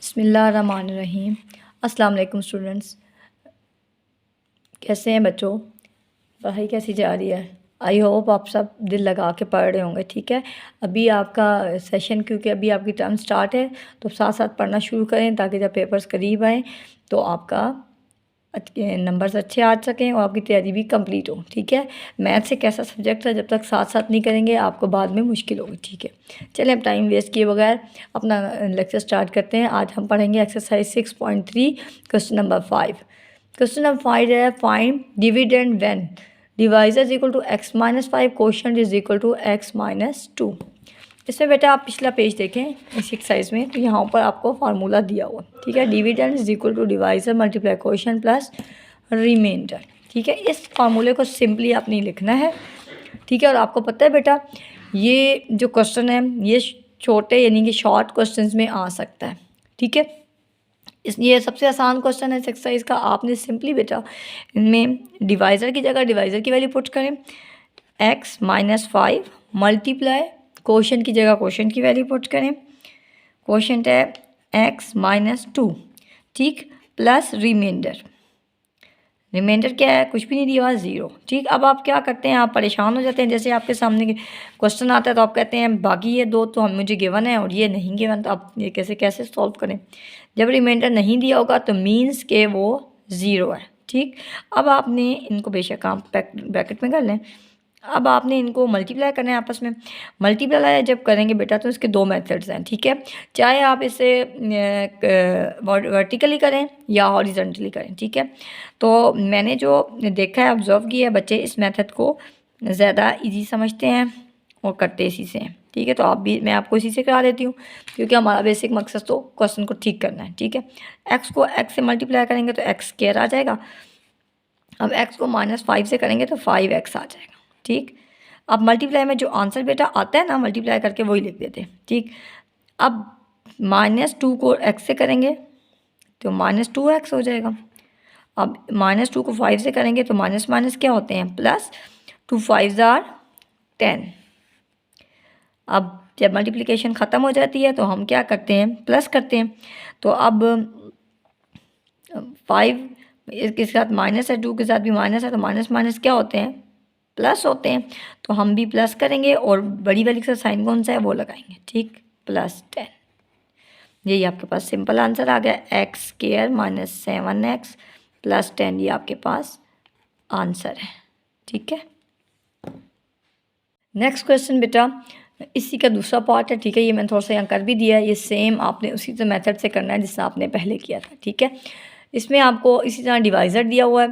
बिस्मिल्लाहिर्रहमानिर्रहीम। अस्सलाम वालेकुम स्टूडेंट्स, कैसे हैं बच्चों? पढ़ाई कैसी जा रही है? आई होप आप सब दिल लगा के पढ़ रहे होंगे। ठीक है, अभी आपका सेशन, क्योंकि अभी आपकी टर्म स्टार्ट है, तो साथ साथ पढ़ना शुरू करें ताकि जब पेपर्स करीब आएँ तो आपका नंबर्स अच्छे आ सकें और आपकी तैयारी भी कंप्लीट हो। ठीक है, मैथ्स एक ऐसा सब्जेक्ट है, जब तक साथ साथ नहीं करेंगे आपको बाद में मुश्किल होगी। ठीक है, चलें अब टाइम वेस्ट किए बगैर अपना लेक्चर स्टार्ट करते हैं। आज हम पढ़ेंगे exercise 6.3 question number 5। Question number 5 है, find dividend when divisor is equal to x minus 5, quotient is equal to x minus 2। इसमें बेटा आप पिछला पेज देखें इस एक्सरसाइज में, तो यहाँ पर आपको फार्मूला दिया हुआ। ठीक है, dividend is equal to divisor multiply quotient plus reminder. ठीक है, इस फार्मूले को सिंपली आपने लिखना है। ठीक है, और आपको पता है बेटा ये जो क्वेश्चन है ये छोटे यानी कि शॉर्ट क्वेश्चंस में आ सकता है। ठीक है, ये सबसे आसान क्वेश्चन है इस एक्सरसाइज का। आपने सिंपली बेटा इनमें डिवाइज़र की जगह डिवाइज़र की वैल्यू पुट करें, x माइनस 5 मल्टीप्लाई कोशेंट की जगह कोशेंट की वैल्यू पुट करें। कोशेंट है x माइनस 2, ठीक, प्लस रिमाइंडर। रिमाइंडर क्या है? कुछ भी नहीं दिया हुआ, 0। ठीक, अब आप क्या करते हैं, आप परेशान हो जाते हैं। जैसे आपके सामने क्वेश्चन आता है तो आप कहते हैं बाकी ये दो तो हम मुझे गिवन है और ये नहीं गिवन, तो आप ये कैसे कैसे सॉल्व करें? जब रिमाइंडर नहीं दिया होगा तो मीन्स के वो 0 है। ठीक, अब आपने इनको बेशक आप ब्रैकेट में कर लें। अब आपने इनको मल्टीप्लाई करना है आपस में। मल्टीप्लाई जब करेंगे बेटा तो इसके दो मेथड्स हैं। ठीक है, चाहे आप इसे वर्टिकली करें या हॉरिजॉन्टली करें। ठीक है, तो मैंने जो देखा है, ऑब्जर्व किया है, बच्चे इस मेथड को ज़्यादा इजी समझते हैं और करते इसी से हैं। ठीक है, तो आप भी, मैं आपको इसी से करा देती हूँ क्योंकि हमारा बेसिक मकसद तो क्वेश्चन को ठीक करना है। ठीक है, एक्स को एक्स से मल्टीप्लाई करेंगे तो एक्स स्क्वायर आ जाएगा। अब एक्स को माइनस 5 से करेंगे तो 5x आ जाएगा। ठीक, अब मल्टीप्लाई में जो आंसर बेटा आता है ना, मल्टीप्लाई करके वही लिख देते हैं। ठीक, अब -2 को x से करेंगे तो -2x हो जाएगा। अब -2 को 5 से करेंगे तो माइनस माइनस क्या होते हैं, प्लस। 2 5 जार 10। अब जब मल्टीप्लिकेशन ख़त्म हो जाती है तो हम क्या करते हैं, प्लस करते हैं। तो अब 5 इसके साथ माइनस है, 2 के साथ भी माइनस है, तो माइनस माइनस क्या होते हैं, प्लस होते हैं। तो हम भी प्लस करेंगे और बड़ी वाली का साइन कौन सा है वो लगाएंगे। ठीक, +10। यही आपके पास सिंपल आंसर आ गया, x square minus 7x plus 10। ये आपके पास आंसर है। ठीक है, नेक्स्ट क्वेश्चन बेटा इसी का दूसरा पार्ट है। ठीक है, ये मैंने थोड़ा सा यहाँ कर भी दिया है। ये सेम आपने उसी तरह मेथड से करना है जिससे आपने पहले किया था। ठीक है, इसमें आपको इसी तरह डिवाइज़र दिया हुआ है,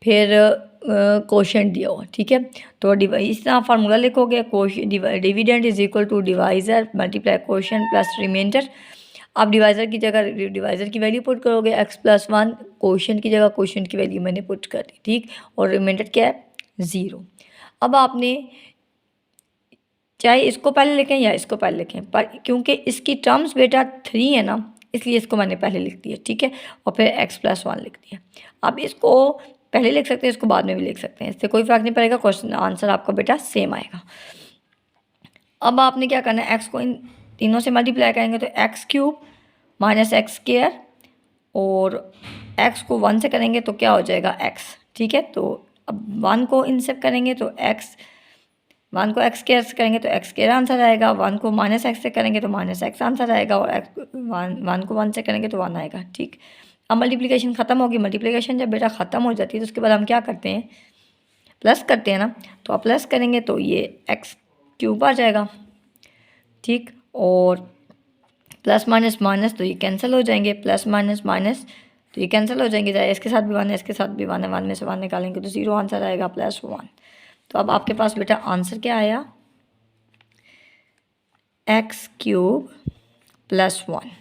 फिर कोशेंट दिया हुआ है। ठीक है, तो इस तरह फार्मूला लिखोगे, dividend is equal to divisor multiply quotient plus reminder. आप डिवाइज़र की जगह डिवाइज़र की वैल्यू पुट करोगे, x+1, कोशेंट की जगह कोशेंट की वैल्यू मैंने पुट कर दी। ठीक, और रिमाइंडर क्या है, 0। अब आपने चाहे इसको पहले लिखें या इसको पहले लिखें, पर क्योंकि इसकी टर्म्स बेटा 3 है ना, इसलिए इसको मैंने पहले लिख दिया। ठीक है, और फिर x+1 लिख दिया। अब इसको पहले लिख सकते हैं, इसको बाद में भी लिख सकते हैं, इससे कोई फ़र्क नहीं पड़ेगा, क्वेश्चन आंसर आपका बेटा सेम आएगा। अब आपने क्या करना है, x को इन तीनों से मल्टीप्लाई करेंगे तो x³ माइनस एक्स स्क्वायर, और x को 1 से करेंगे तो क्या हो जाएगा, x। ठीक है, तो अब 1 को इनसे करेंगे तो 1 को x स्क्वायर से करेंगे तो x स्क्वायर आंसर आएगा। 1 को माइनस एक्स से करेंगे तो माइनस एक्स आंसर आएगा, और 1 को 1 से करेंगे तो 1 आएगा। ठीक, अब मल्टीप्लिकेशन ख़त्म होगी। मल्टीप्लिकेशन जब बेटा ख़त्म हो जाती है तो उसके बाद हम क्या करते हैं, प्लस करते हैं ना। तो आप प्लस करेंगे तो ये x³ आ जाएगा। ठीक, और प्लस माइनस माइनस तो ये कैंसिल हो जाएंगे, प्लस माइनस माइनस तो ये कैंसिल हो जाएंगे, चाहे इसके साथ भी 1 है इसके साथ भी 1 है, 1 में से 1 निकालेंगे तो 0 आंसर आएगा, +1। तो अब आपके पास बेटा आंसर क्या आया, x³ + 1।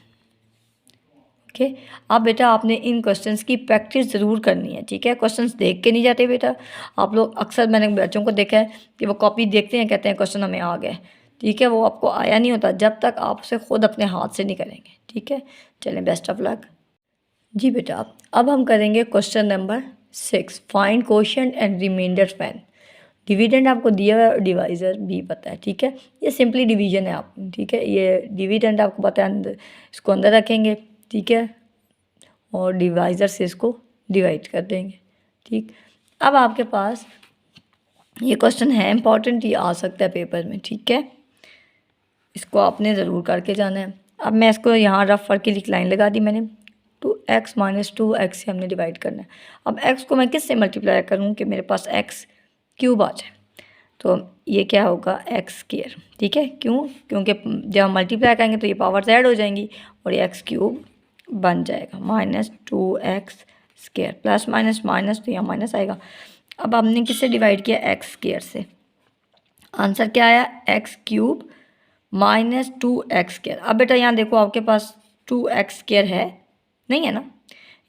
ओके, अब बेटा आपने इन क्वेश्चंस की प्रैक्टिस ज़रूर करनी है। ठीक है, क्वेश्चंस देख के नहीं जाते बेटा। आप लोग अक्सर, मैंने बच्चों को देखा है कि वो कॉपी देखते हैं, कहते हैं क्वेश्चन हमें आ गए। ठीक है, वो आपको आया नहीं होता जब तक आप उसे खुद अपने हाथ से नहीं करेंगे। ठीक है, चलें, बेस्ट ऑफ लक। जी बेटा, अब हम करेंगे question number 6, find quotient and reminder when dividend आपको दिया हुआ है, डिवाइज़र भी पता है। ठीक है, ये सिंपली डिवीजन है आप। ठीक है, ये डिविडेंड आपको पता है, अंदर इसको अंदर रखेंगे। ठीक है, और डिवाइज़र से इसको डिवाइड कर देंगे। ठीक, अब आपके पास ये क्वेश्चन है इम्पॉर्टेंट, ये आ सकता है पेपर में। ठीक है, इसको आपने ज़रूर करके जाना है। अब मैं इसको यहाँ रफ करके एक लाइन लगा दी मैंने, 2x माइनस 2x से हमने डिवाइड करना है। अब x को मैं किस से मल्टीप्लाई करूँ कि मेरे पास x क्यूब आ जाए, तो ये क्या होगा x स्क्वायर। ठीक है, क्यों? क्योंकि जब हम मल्टीप्लाई करेंगे तो ये पावर्स ऐड हो जाएंगी और ये x क्यूब बन जाएगा minus 2x square, plus minus minus तो यहाँ माइनस आएगा। अब हमने किससे डिवाइड किया? x स्क्वायर से। आंसर क्या आया? x cube minus 2x square. अब बेटा यहाँ देखो आपके पास 2x स्क्वायर है नहीं है ना,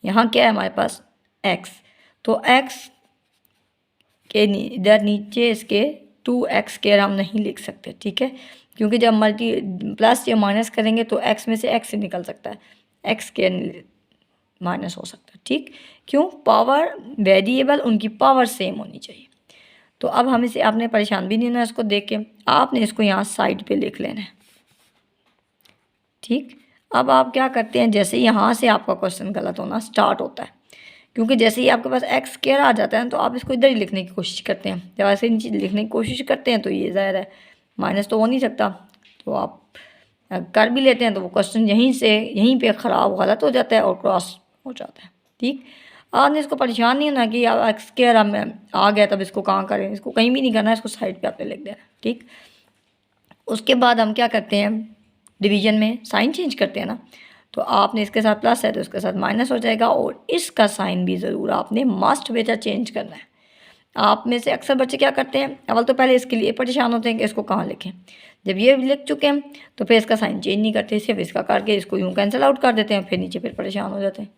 यहाँ क्या है हमारे पास? x, तो x के इधर नीचे इसके 2x स्क्वायर हम नहीं लिख सकते। ठीक है, क्योंकि जब मल्टी प्लस या माइनस करेंगे तो x में से x निकल सकता है, x स्क्वायर माइनस हो सकता है। ठीक, क्यों? पावर वेरिएबल उनकी पावर सेम होनी चाहिए। तो अब हम इसे, आपने परेशान भी नहीं होना इसको देख के, आपने इसको यहाँ साइड पे लिख लेना है। ठीक, अब आप क्या करते हैं, जैसे यहाँ से आपका क्वेश्चन गलत होना स्टार्ट होता है, क्योंकि जैसे ही आपके पास x स्क्वायर आ जाता है तो आप इसको इधर ही लिखने की कोशिश करते हैं। जब ऐसे नीचे लिखने की कोशिश करते हैं तो ये ज़ाहिर है माइनस तो हो नहीं सकता, तो आप कर भी लेते हैं तो वो क्वेश्चन यहीं पे ख़राब गलत हो जाता है और क्रॉस हो जाता है। ठीक, आपने इसको परेशान नहीं होना कि अब x स्क्वायर हमें आ गया तब इसको कहाँ करें, इसको कहीं भी नहीं करना है, इसको साइड पे आपने लिख देना। ठीक, उसके बाद हम क्या करते हैं, डिवीजन में साइन चेंज करते हैं ना, तो आपने इसके साथ प्लस है तो इसके साथ माइनस हो जाएगा, और इसका साइन भी ज़रूर आपने मस्ट बेटा चेंज करना है। आप में से अक्सर बच्चे क्या करते हैं, अव्वल तो पहले इसके लिए परेशान होते हैं कि इसको कहाँ लिखें, जब ये लिख चुके हैं तो फिर इसका साइन चेंज नहीं करते, सिर्फ इसका करके इसको यूँ कैंसिल आउट कर देते हैं, फिर नीचे फिर परेशान हो जाते हैं।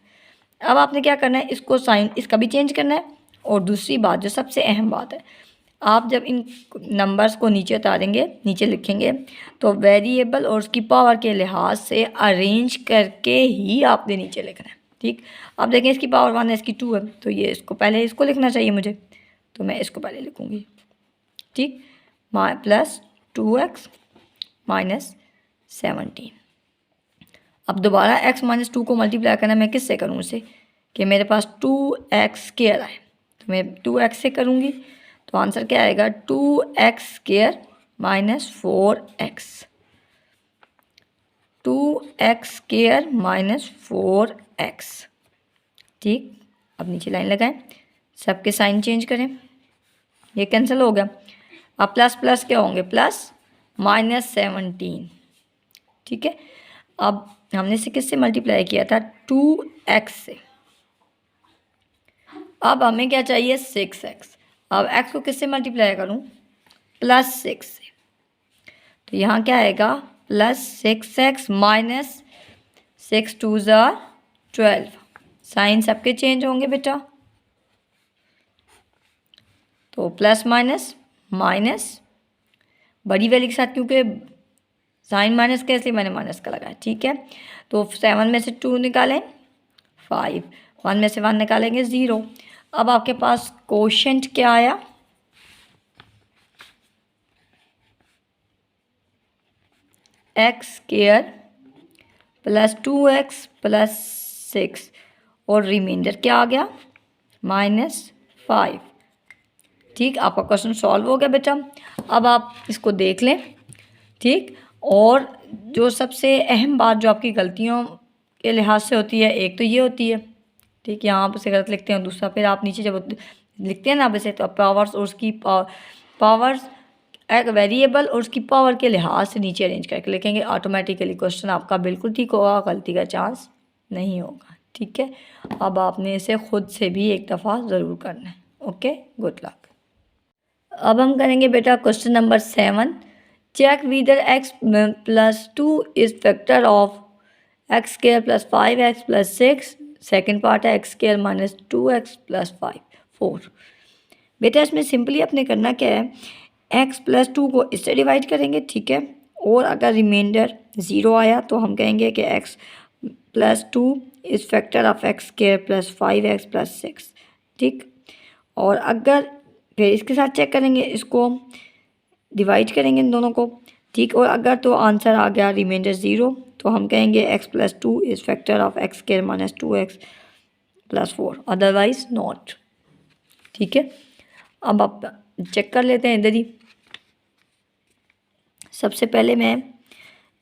अब आपने क्या करना है, इसको साइन इसका भी चेंज करना है, और दूसरी बात जो सबसे अहम बात है, आप जब इन नंबर्स को नीचे उतारेंगे, नीचे लिखेंगे, तो वेरिएबल और उसकी पावर के लिहाज से अरेंज करके ही आपने नीचे लिखना है। ठीक, अब देखें इसकी पावर 1 है, इसकी 2 है, तो ये इसको पहले इसको लिखना चाहिए मुझे, तो मैं इसको पहले लिखूँगी। ठीक, प्लस 2x माइनस 17। अब दोबारा x माइनस 2 को मल्टीप्लाई करना मैं किससे करूँ उसे, कि मेरे पास 2x स्क्वायर आए, तो मैं 2x से करूँगी, तो आंसर क्या आएगा? 2x square minus 4x, 2x square minus 4x। ठीक, अब नीचे लाइन लगाएं, सबके साइन चेंज करें, ये कैंसिल हो गया। अब प्लस प्लस क्या होंगे? Plus minus 17। ठीक है, अब हमने इसे किससे मल्टीप्लाई किया था? 2x से। अब हमें क्या चाहिए? 6x। अब x को किससे मल्टीप्लाई करूं? प्लस 6 से, तो यहाँ क्या आएगा? प्लस 6x माइनस 6 2 ज़ा 12। साइन सबके चेंज होंगे बेटा, तो प्लस माइनस माइनस बड़ी वैल्यू के साथ, क्योंकि साइन माइनस का इसलिए मैंने माइनस का लगाया। ठीक है, तो 7 में से 2 निकालें 5, 1 में से 1 निकालेंगे 0। अब आपके पास कोशेंट क्या आया? x square plus 2x plus 6, और रिमाइंडर क्या आ गया? -5। ठीक, आपका क्वेश्चन सॉल्व हो गया बेटा। अब आप इसको देख लें। ठीक, और जो सबसे अहम बात जो आपकी गलतियों के लिहाज से होती है, एक तो ये होती है, ठीक, यहाँ आप इसे गलत लिखते हैं, दूसरा फिर आप नीचे जब लिखते हैं ना वैसे, तो पावर्स और उसकी पावर्स एक वेरिएबल और उसकी पावर के लिहाज से नीचे अरेंज करके लिखेंगे, ऑटोमेटिकली क्वेश्चन आपका बिल्कुल ठीक होगा, गलती का चांस नहीं होगा। ठीक है, अब आपने इसे खुद से भी एक दफ़ा ज़रूर करना है। Okay, good luck. अब हम करेंगे बेटा question number 7। Check whether x plus 2 is factor of x square plus 5x plus 6। Second part है x square minus 2x plus 4। बेटा इसमें सिंपली अपने करना क्या है, x प्लस 2 को इससे डिवाइड करेंगे। ठीक है, और अगर रिमाइंडर 0 आया तो हम कहेंगे कि x plus 2 is factor of x square plus 5x plus 6। ठीक, और अगर फिर इसके साथ चेक करेंगे, इसको डिवाइड करेंगे इन दोनों को। ठीक, और अगर तो आंसर आ गया रिमाइंडर 0, तो हम कहेंगे x plus 2 is factor of x square minus 2x plus 4, otherwise not. ठीक है, अब आप चेक कर लेते हैं इधर ही। सबसे पहले मैं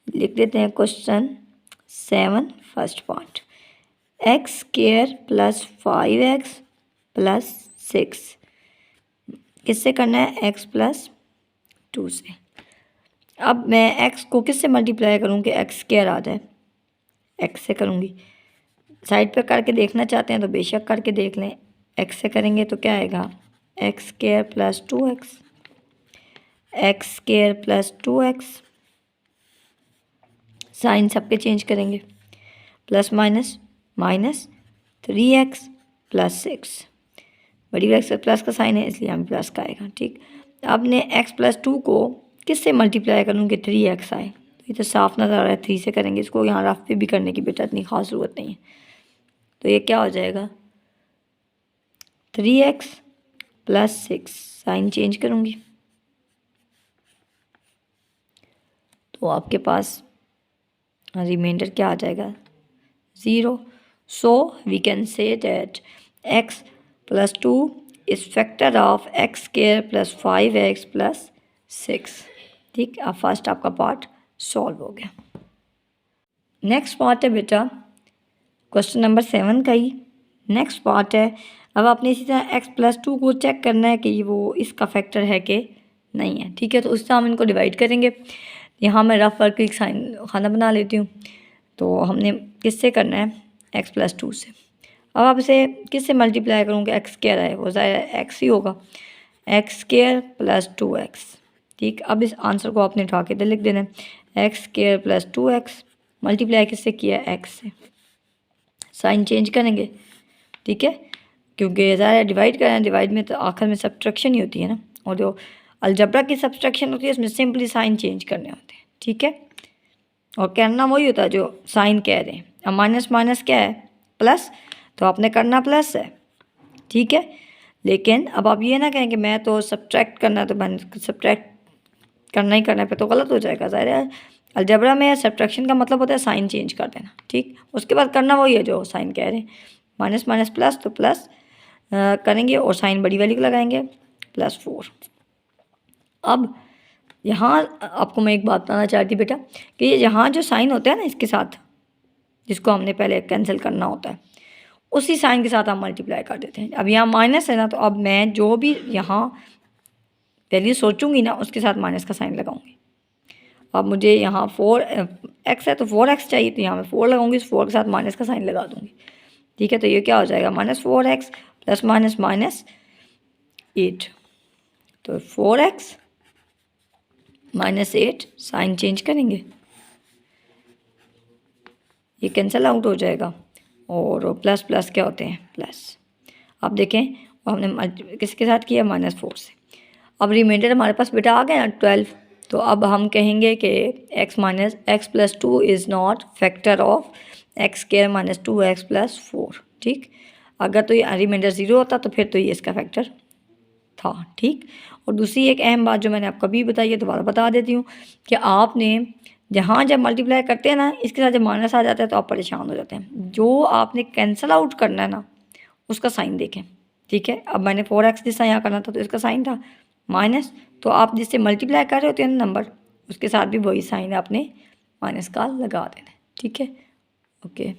लिख देते हैं question 7 first part, x square plus 5x plus 6 किससे करना है, x प्लस 2 से। अब मैं x को किससे मल्टीप्लाई करूँ कि एक्स स्क्वायर आ जाए, x से करूँगी। साइड पे करके देखना चाहते हैं तो बेशक करके देख लें। x से करेंगे तो क्या आएगा, x square plus 2x, x square plus 2x, sign सबके चेंज करेंगे, plus minus minus 3x plus 6, बड़ी एक्स प्लस का साइन है इसलिए हम प्लस का आएगा। ठीक, अब ने x प्लस 2 को किससे मल्टीप्लाई करूँगी, 3x आए, तो ये तो साफ नज़र आ रहा है 3 से करेंगे। इसको यहाँ रफ पे भी करने की बेटा इतनी ख़ास ज़रूरत नहीं है। तो ये क्या हो जाएगा, 3x प्लस 6, साइन चेंज करूँगी तो आपके पास रिमाइंडर क्या आ जाएगा, 0। So we can say that x plus 2 is factor of x square plus 5x plus 6। ठीक, अब फर्स्ट आपका पार्ट सॉल्व हो गया। नेक्स्ट पार्ट है बेटा क्वेश्चन नंबर 7 का ही नेक्स्ट पार्ट है। अब आपने इसी तरह x प्लस 2 को चेक करना है कि वो इसका फैक्टर है कि नहीं है। ठीक है, तो उससे हम इनको डिवाइड करेंगे। यहाँ मैं रफ वर्क एक साइन खाना बना लेती हूँ। तो हमने किससे करना है, x प्लस 2 से। अब आप इसे किससे मल्टीप्लाई करूँगी, एक्स स्क्वायर है वो ज़ाहिर एक्स ही होगा, एक्स स्क्वायर प्लस 2x। ठीक, अब इस आंसर को आपने उठा के इधर लिख देना है, x square plus 2x multiply किससे किया है, x से। साइन चेंज करेंगे, ठीक है, क्योंकि ज़ाहिर है डिवाइड करना है, डिवाइड में तो आखिर में सब्ट्रैक्शन ही होती है ना, और जो अलजबरा की सब्ट्रैक्शन होती है उसमें सिंपली साइन चेंज करने होते हैं। ठीक है, और करना वही होता है जो साइन कह रहे हैं। अब माइनस माइनस क्या है, प्लस, तो आपने करना प्लस है। ठीक है, लेकिन अब आप ये ना कहें कि मैं तो सब्ट्रैक्ट करना है तो मैंने सब्ट्रैक्ट करना ही करना पे तो गलत हो जाएगा। ज़ाहिर है अलजबरा में सब्ट्रैक्शन का मतलब होता है साइन चेंज कर देना। ठीक, उसके बाद करना वही है जो साइन कह रहे हैं, माइनस माइनस प्लस, तो प्लस करेंगे और साइन बड़ी वाली को लगाएंगे, प्लस 4। अब यहाँ आपको मैं एक बात बताना चाहती बेटा कि ये यहाँ जो साइन होता है ना इसके साथ, जिसको हमने पहले कैंसिल करना होता है, उसी साइन के साथ हम मल्टीप्लाई कर देते हैं। अब यहाँ माइनस है ना, तो अब मैं जो भी यहाँ वैल्यू सोचूंगी ना उसके साथ माइनस का साइन लगाऊंगी। अब मुझे यहाँ 4x है तो 4x चाहिए, तो यहाँ मैं 4 लगाऊंगी, इस 4 के साथ माइनस का साइन लगा दूंगी। ठीक है, तो ये क्या हो जाएगा, -4x प्लस माइनस माइनस 8, तो 4x माइनस 8, साइन चेंज करेंगे, ये कैंसिल आउट हो जाएगा, और प्लस प्लस क्या होते हैं, प्लस। अब देखें हमने किसके साथ किया, -4 से। अब रिमाइंडर हमारे पास बेटा आ गया ना 12। तो अब हम कहेंगे कि x plus 2 is not factor of x square minus 2x plus 4। ठीक, अगर तो ये रिमाइंडर 0 होता तो फिर तो ये इसका फैक्टर था। ठीक, और दूसरी एक अहम बात जो मैंने आपको अभी बताई है दोबारा बता देती हूँ कि आपने जहाँ जब मल्टीप्लाई करते हैं ना इसके साथ जब माइनस आ जाता है तो आप परेशान हो जाते हैं। जो आपने कैंसिल आउट करना है ना उसका साइन देखें। ठीक है, अब मैंने 4x जिसका यहाँ करना था तो इसका साइन था माइनस, तो आप जिससे मल्टीप्लाई कर रहे होते हैं ना नंबर, उसके साथ भी वही साइन आपने माइनस का लगा देना है। ठीक है, ओके।